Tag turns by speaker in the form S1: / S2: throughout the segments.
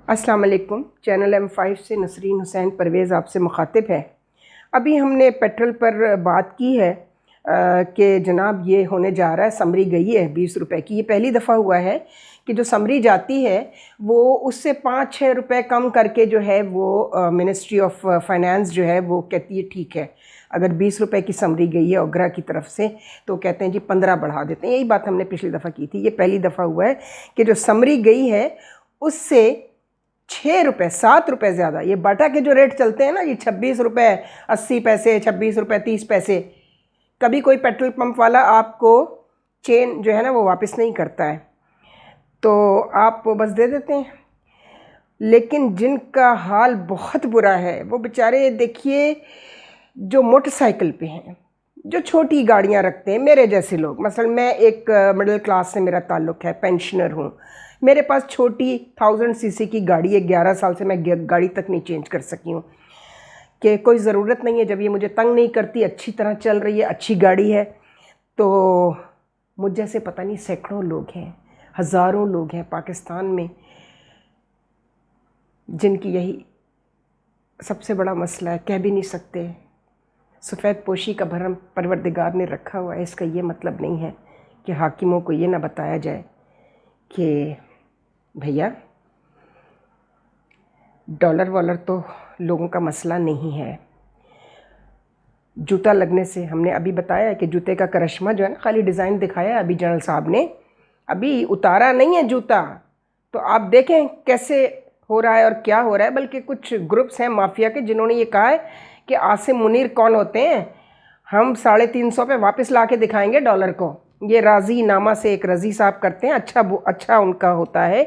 S1: अस्सलाम वालेकुम। Channel M5 से नसरीन हुसैन परवेज़ आपसे मुखातिब है। अभी हमने पेट्रोल पर बात की है कि जनाब ये होने जा रहा है, समरी गई है 20 रुपए की। ये पहली दफ़ा हुआ है कि जो समरी जाती है वो उससे 5-6 रुपए कम करके जो है वो मिनिस्ट्री ऑफ फाइनेंस जो है वो कहती है ठीक है। अगर 20 रुपए की समरी गई है ओगरा की तरफ से तो कहते हैं जी 15 बढ़ा देते हैं। यही बात हमने पिछली दफ़ा की थी। ये पहली दफ़ा हुआ है कि जो समरी गई है उससे 6 रुपये 7 रुपये ज़्यादा, ये बाटा के जो रेट चलते हैं ना, ये 26 रुपये 80 पैसे, 26 रुपये 30 पैसे, कभी कोई पेट्रोल पंप वाला आपको चेन जो है ना वो वापस नहीं करता है, तो आप बस दे देते हैं। लेकिन जिनका हाल बहुत बुरा है वो बेचारे देखिए जो मोटरसाइकिल पे हैं, जो छोटी गाड़ियां रखते हैं, मेरे जैसे लोग, मसलन मैं एक मिडिल क्लास से मेरा ताल्लुक़ है, पेंशनर हूँ, मेरे पास छोटी 1000 सीसी की गाड़ी है, 11 साल से मैं गाड़ी तक नहीं चेंज कर सकी हूँ कि कोई ज़रूरत नहीं है, जब ये मुझे तंग नहीं करती, अच्छी तरह चल रही है, अच्छी गाड़ी है। तो मुझ जैसे पता नहीं सैकड़ों लोग हैं, हज़ारों लोग हैं पाकिस्तान में जिनकी यही सबसे बड़ा मसला है, कह भी नहीं सकते। सफ़ेद पोशी का भरम परवरदिगार ने रखा हुआ है। इसका ये मतलब नहीं है कि हाकिमों को ये ना बताया जाए कि भैया डॉलर वॉलर तो लोगों का मसला नहीं है। जूता लगने से हमने अभी बताया है कि जूते का करिश्मा जो है ना, खाली डिज़ाइन दिखाया है अभी जनरल साहब ने, अभी उतारा नहीं है जूता। तो आप देखें कैसे हो रहा है और क्या हो रहा है। बल्कि कुछ ग्रुप्स हैं माफिया के जिन्होंने ये कहा है कि आसिम मुनीर कौन होते हैं, हम 350 पे वापस ला के दिखाएंगे डॉलर को। ये राज़ी नामा से एक रज़ी साहब करते हैं, अच्छा उनका होता है,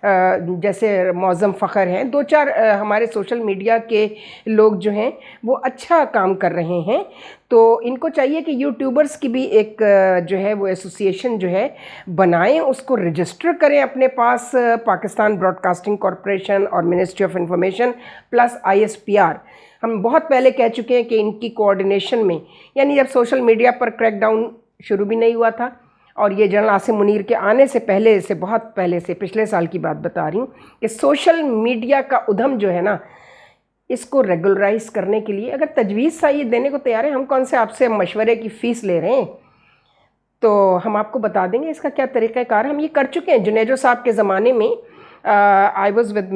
S1: जैसे मौज़म फ़ख्र हैं, 2-4 हमारे सोशल मीडिया के लोग जो हैं वो अच्छा काम कर रहे हैं। तो इनको चाहिए कि यूट्यूबर्स की भी एक जो है वो एसोसिएशन जो है बनाएं, उसको रजिस्टर करें अपने पास, पाकिस्तान ब्रॉडकास्टिंग कॉरपोरेशन और ministry of information plus ISPR। हम बहुत पहले कह चुके हैं कि इनकी कोऑर्डिनेशन में, यानी जब सोशल मीडिया पर क्रैकडाउन शुरू भी नहीं हुआ था, और ये जनरल आसिम मुनीर के आने से पहले से, बहुत पहले से, पिछले साल की बात बता रही हूँ कि सोशल मीडिया का उधम जो है ना, इसको रेगुलराइज करने के लिए अगर तजवीज़ चाहिए देने को तैयार है। हम कौन से आपसे मशवरे की फ़ीस ले रहे हैं, तो हम आपको बता देंगे इसका क्या तरीक़ाकार। हम ये कर चुके हैं जुनेजो साहब के ज़माने में। I was with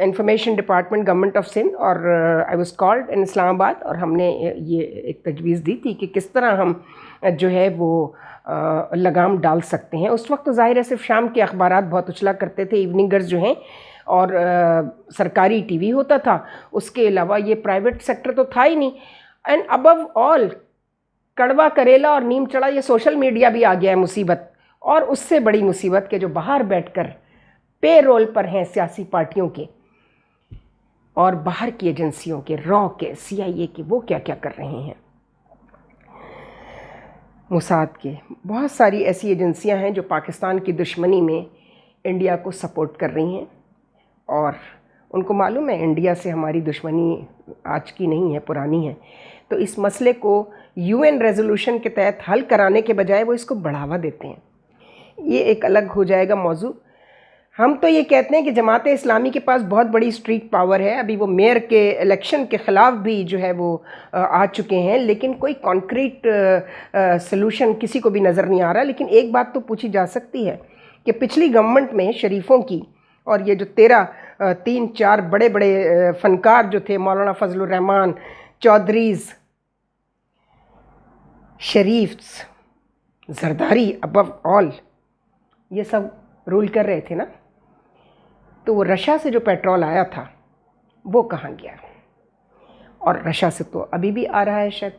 S1: information department government of Sindh और I was called in Islamabad, और हमने ये एक तजवीज़ दी थी कि किस तरह हम जो है वो लगाम डाल सकते हैं। उस वक्त तो ज़ाहिर है सिर्फ शाम के अखबारात बहुत उछला करते थे, इवनिंगर्स जो हैं, और सरकारी टीवी होता था, उसके अलावा ये प्राइवेट सेक्टर तो था ही नहीं। एंड अबव ऑल कड़वा करेला और नीम चढ़ा, ये सोशल मीडिया भी आ गया है मुसीबत। और उससे बड़ी मुसीबत के जो बाहर बैठकर पे रोल पर हैं सियासी पार्टियों के और बाहर की एजेंसियों के, रॉ के, CIA के, वो क्या क्या कर रहे हैं। मोसाद के, बहुत सारी ऐसी एजेंसियां हैं जो पाकिस्तान की दुश्मनी में इंडिया को सपोर्ट कर रही हैं, और उनको मालूम है इंडिया से हमारी दुश्मनी आज की नहीं है, पुरानी है। तो इस मसले को UN रेजोल्यूशन के तहत हल कराने के बजाय वो इसको बढ़ावा देते हैं। ये एक अलग हो जाएगा मौजू। हम तो ये कहते हैं कि जमात इस्लामी के पास बहुत बड़ी स्ट्रीट पावर है। अभी वो मेयर के इलेक्शन के ख़िलाफ़ भी जो है वो आ चुके हैं, लेकिन कोई कॉन्क्रीट सलूशन किसी को भी नज़र नहीं आ रहा। लेकिन एक बात तो पूछी जा सकती है कि पिछली गवर्नमेंट में शरीफों की, और ये जो 3-4 बड़े बड़े फ़नकार जो थे, मौलाना फजलुर रहमान, चौधरीज़, शरीफ्स, जरदारी, अबव ऑल, ये सब रूल कर रहे थे ना। तो वो रशिया से जो पेट्रोल आया था वो कहाँ गया, और रशिया से तो अभी भी आ रहा है शायद।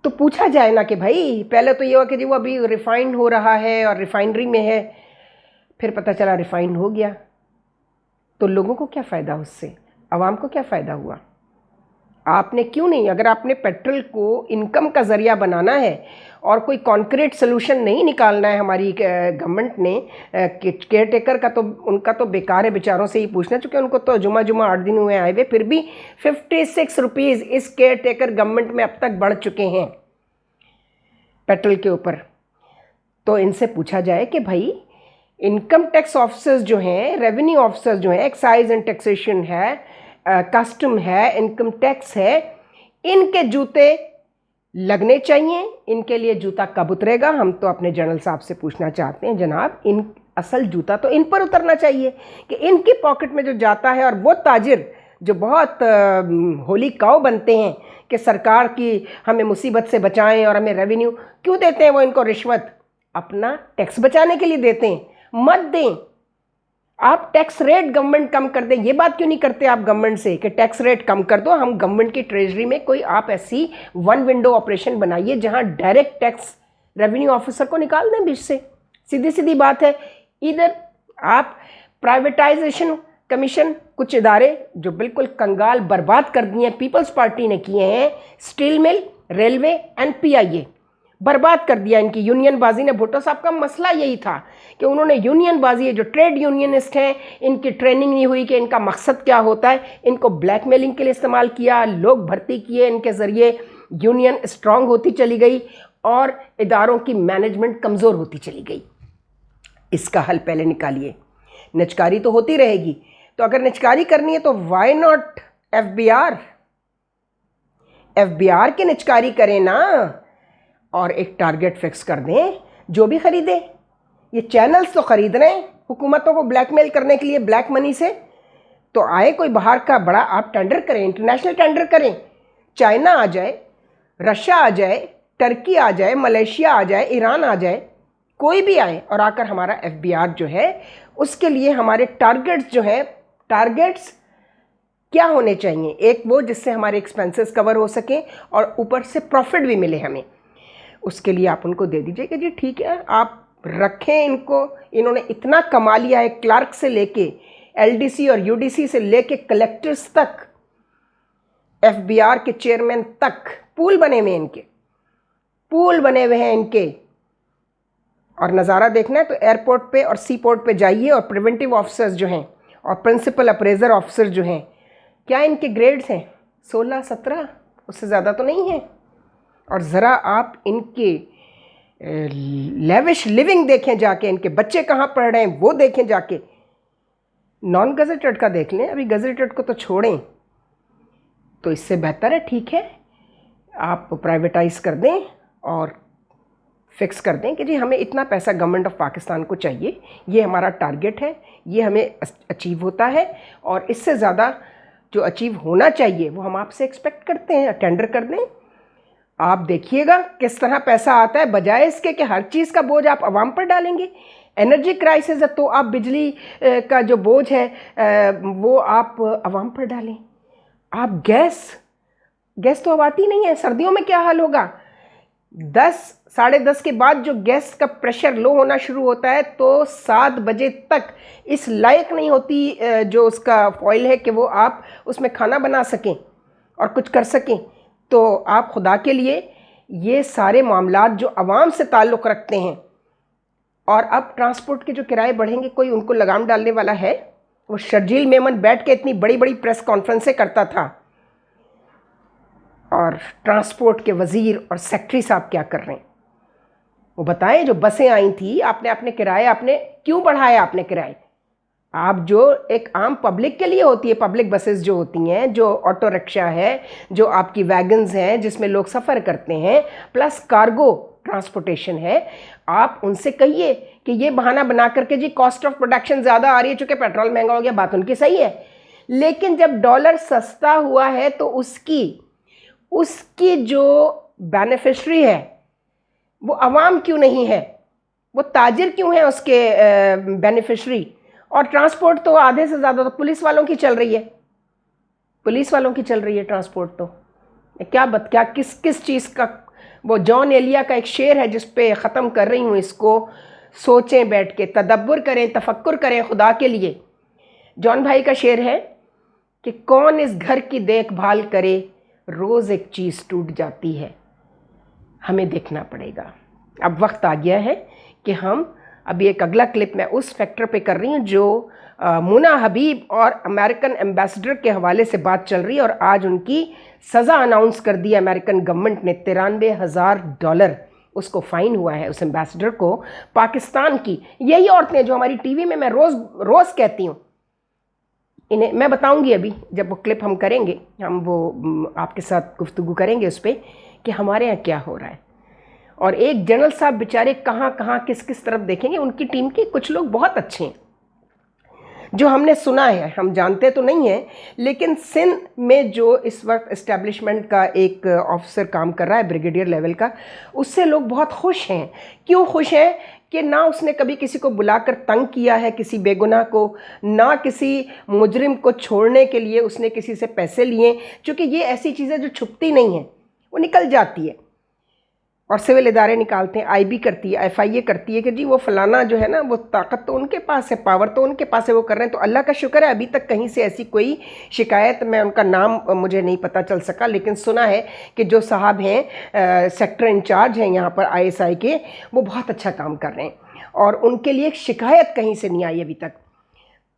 S1: तो पूछा जाए ना कि भाई, पहले तो ये हुआ कि जी वो अभी रिफाइंड हो रहा है और रिफाइनरी में है, फिर पता चला रिफाइंड हो गया, तो लोगों को क्या फ़ायदा उससे, आवाम को क्या फ़ायदा हुआ। आपने क्यों नहीं, अगर आपने पेट्रोल को इनकम का ज़रिया बनाना है और कोई कॉन्क्रीट सलूशन नहीं निकालना है हमारी गवर्नमेंट ने, केयर टेकर का तो उनका तो बेकार है बेचारों से ही पूछना, चूँकि उनको तो जुमा 8 दिन हुए आए हुए, फिर भी 56 रुपीज़ इस केयर टेकर गवर्नमेंट में अब तक बढ़ चुके हैं पेट्रोल के ऊपर। तो इनसे पूछा जाए कि भाई इनकम टैक्स ऑफिसर्स जो हैं, रेवेन्यू ऑफिसर्स जो हैं, एक्साइज एंड टैक्सेशन है, कस्टम है, इनकम टैक्स है, इनके जूते लगने चाहिए। इनके लिए जूता कब उतरेगा, हम तो अपने जनरल साहब से पूछना चाहते हैं, जनाब इन असल जूता तो इन पर उतरना चाहिए कि इनकी पॉकेट में जो जाता है, और वो ताजिर जो बहुत होली काऊ बनते हैं कि सरकार की हमें मुसीबत से बचाएं और हमें रेवेन्यू क्यों देते हैं, वो इनको रिश्वत अपना टैक्स बचाने के लिए देते हैं। मत दें, आप टैक्स रेट गवर्नमेंट कम कर दें। ये बात क्यों नहीं करते आप गवर्नमेंट से कि टैक्स रेट कम कर दो, हम गवर्नमेंट की ट्रेजरी में कोई आप ऐसी वन विंडो ऑपरेशन बनाइए जहां डायरेक्ट टैक्स रेवेन्यू ऑफिसर को निकाल दें बीच से। सीधी सीधी बात है। इधर आप प्राइवेटाइजेशन कमीशन, कुछ इदारे जो बिल्कुल कंगाल बर्बाद कर दिए हैं, पीपल्स पार्टी ने किए हैं, steel mill, railway and PIA बर्बाद कर दिया इनकी यूनियन बाजी ने। भुट्टो साहब का मसला यही था कि उन्होंने यूनियन बाजी, जो ट्रेड यूनियनिस्ट हैं, इनकी ट्रेनिंग नहीं हुई कि इनका मकसद क्या होता है, इनको ब्लैकमेलिंग के लिए इस्तेमाल किया, लोग भर्ती किए, इनके ज़रिए यूनियन स्ट्रांग होती चली गई और इदारों की मैनेजमेंट कमज़ोर होती चली गई। इसका हल पहले निकालिए। निचकारी तो होती रहेगी, तो अगर निचकारी करनी है तो वाई नॉट एफबीआर की निचकारी करें ना, और एक टारगेट फिक्स कर दें जो भी खरीदे। ये चैनल्स तो खरीद रहे हैं हुकूमतों को ब्लैकमेल करने के लिए ब्लैक मनी से, तो आए कोई बाहर का बड़ा आप टेंडर करें, इंटरनेशनल टेंडर करें। चाइना आ जाए, रशिया आ जाए, टर्की आ जाए, मलेशिया आ जाए, ईरान आ जाए, कोई भी आए और आकर हमारा एफबीआर जो है, उसके लिए हमारे टारगेट्स जो हैं, टारगेट्स क्या होने चाहिए, एक वो जिससे हमारे एक्सपेंसेस कवर हो सकें और ऊपर से प्रॉफिट भी मिले हमें। उसके लिए आप उनको दे दीजिए कि जी ठीक है, आप रखें इनको, इन्होंने इतना कमा लिया है, क्लर्क से लेके एलडीसी और यूडीसी से लेके कलेक्टर्स तक, एफबीआर के चेयरमैन तक, पूल बने हुए हैं इनके, पूल बने हुए हैं इनके। और नज़ारा देखना है तो एयरपोर्ट पे और सी पोर्ट पे जाइए, और प्रिवेंटिव ऑफिसर्स जो हैं और प्रिंसिपल अप्रेजर ऑफिसर जो हैं, क्या इनके ग्रेड्स हैं 16-17, उससे ज़्यादा तो नहीं है। और ज़रा आप इनके लेविश लिविंग देखें जाके, इनके बच्चे कहाँ पढ़ रहे हैं वो देखें जाके। नॉन गजेटेड का देख लें, अभी गजेटेड को तो छोड़ें, तो इससे बेहतर है ठीक है आप प्राइवेटाइज़ कर दें और फिक्स कर दें कि जी हमें इतना पैसा गवर्नमेंट ऑफ पाकिस्तान को चाहिए, ये हमारा टारगेट है, ये हमें अचीव होता है, और इससे ज़्यादा जो अचीव होना चाहिए वो हम आपसे एक्सपेक्ट करते हैं, टेंडर कर दें। आप देखिएगा किस तरह पैसा आता है, बजाय इसके कि हर चीज़ का बोझ आप आवाम पर डालेंगे। एनर्जी क्राइसिस है तो आप बिजली का जो बोझ है वो आप आवाम पर डालें। आप गैस तो अब आती नहीं है, सर्दियों में क्या हाल होगा? 10-10:30 के बाद जो गैस का प्रेशर लो होना शुरू होता है तो 7 बजे तक इस लायक नहीं होती जो उसका फॉइल है कि वो आप उसमें खाना बना सकें और कुछ कर सकें। तो आप खुदा के लिए ये सारे मामलात जो आवाम से ताल्लुक़ रखते हैं, और अब ट्रांसपोर्ट के जो किराए बढ़ेंगे, कोई उनको लगाम डालने वाला है? वो शर्जील मेमन बैठ के इतनी बड़ी बड़ी प्रेस कॉन्फ्रेंसें करता था, और ट्रांसपोर्ट के वज़ीर और सेक्रेटरी साहब क्या कर रहे हैं वो बताएं। जो बसें आई थी, आपने अपने किराए, आपने क्यों बढ़ाया आपने किराए? आप जो एक आम पब्लिक के लिए होती है, पब्लिक बसेस जो होती हैं, जो ऑटो रिक्शा है, जो आपकी वैगन्स हैं जिसमें लोग सफ़र करते हैं, प्लस कार्गो ट्रांसपोर्टेशन है, आप उनसे कहिए कि ये बहाना बना करके जी कॉस्ट ऑफ प्रोडक्शन ज़्यादा आ रही है चूँकि पेट्रोल महंगा हो गया, बात उनकी सही है। लेकिन जब डॉलर सस्ता हुआ है तो उसकी जो बेनिफिशरी है वो आवाम क्यों नहीं है, वो ताजिर क्यों है उसके बेनिफिशरी? और ट्रांसपोर्ट तो आधे से ज़्यादा तो पुलिस वालों की चल रही है, पुलिस वालों की चल रही है ट्रांसपोर्ट। तो क्या किस चीज़ का? वो जॉन एलिया का एक शेर है जिस पे ख़त्म कर रही हूँ इसको, सोचें बैठ के, तदब्बर करें, तफक्कुर करें खुदा के लिए। जॉन भाई का शेर है कि कौन इस घर की देखभाल करे, रोज़ एक चीज़ टूट जाती है, हमें देखना पड़ेगा। अब वक्त आ गया है कि हम अभी एक अगला क्लिप मैं उस फैक्टर पे कर रही हूँ जो मुना हबीब और अमेरिकन एम्बेसडर के हवाले से बात चल रही है, और आज उनकी सज़ा अनाउंस कर दी अमेरिकन गवर्नमेंट ने, $93,000 उसको फाइन हुआ है, उस एम्बेसडर को, पाकिस्तान की यही औरतें जो हमारी टीवी में मैं रोज़ रोज़ कहती हूँ, इन्हें मैं बताऊंगी अभी जब वो क्लिप हम करेंगे, हम वो आपके साथ गुफ्तगू करेंगे उस पर कि हमारे यहाँ क्या हो रहा है। और एक जनरल साहब बेचारे कहाँ कहाँ किस किस तरफ देखेंगे। उनकी टीम के कुछ लोग बहुत अच्छे हैं जो हमने सुना है, हम जानते तो नहीं हैं, लेकिन सिंध में जो इस वक्त इस्टेब्लिशमेंट का एक ऑफिसर काम कर रहा है ब्रिगेडियर लेवल का, उससे लोग बहुत खुश हैं। क्यों खुश हैं? कि ना उसने कभी किसी को बुलाकर तंग किया है, किसी बेगुनाह को, ना किसी मुजरिम को छोड़ने के लिए उसने किसी से पैसे लिए, क्योंकि ये ऐसी चीज़ें जो छुपती नहीं हैं, वो निकल जाती है। और सिविल इदारे निकालते हैं, आईबी करती है, एफआईए करती है कि जी वो फलाना जो है ना, वो ताकत तो उनके पास है, पावर तो उनके पास है, वो कर रहे हैं। तो अल्लाह का शुक्र है अभी तक कहीं से ऐसी कोई शिकायत, मैं उनका नाम मुझे नहीं पता चल सका, लेकिन सुना है कि जो साहब हैं सेक्टर इंचार्ज हैं यहाँ पर आईएसआई के, वो बहुत अच्छा काम कर रहे हैं और उनके लिए शिकायत कहीं से नहीं आई अभी तक।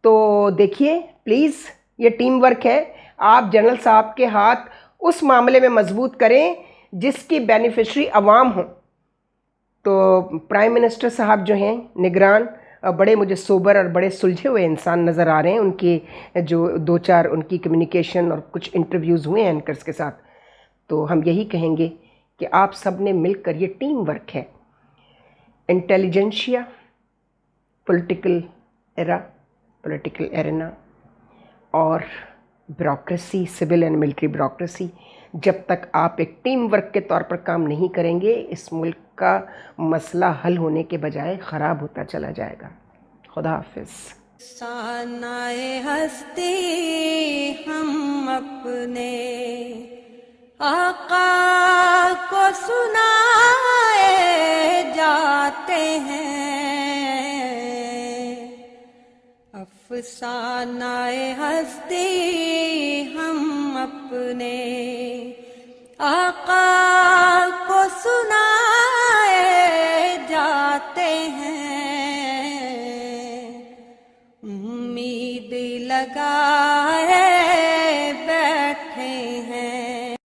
S1: तो देखिए प्लीज़, ये टीम वर्क है। आप जनरल साहब के हाथ उस मामले में मजबूत करें जिसकी बेनिफिशरी अवाम हो। तो प्राइम मिनिस्टर साहब जो हैं निगरान, बड़े मुझे सोबर और बड़े सुलझे हुए इंसान नज़र आ रहे हैं। उनके जो 2-4 उनकी कम्युनिकेशन और कुछ इंटरव्यूज़ हुए हैं एंकर्स के साथ, तो हम यही कहेंगे कि आप सब ने मिलकर, ये टीम वर्क है, इंटेलिजेंशिया, पॉलिटिकल एरेना और bureaucracy, civil and military bureaucracy, जब तक आप एक टीम वर्क के तौर पर काम नहीं करेंगे, इस मुल्क का मसला हल होने के बजाय ख़राब होता चला जाएगा। खुदा हाफिज़।
S2: सानाए हस्ती हम अपने आका को सुनाए जाते हैं, अफसानाए हस्ती हम अपने आका को सुनाए जाते हैं। उम्मीद लगाए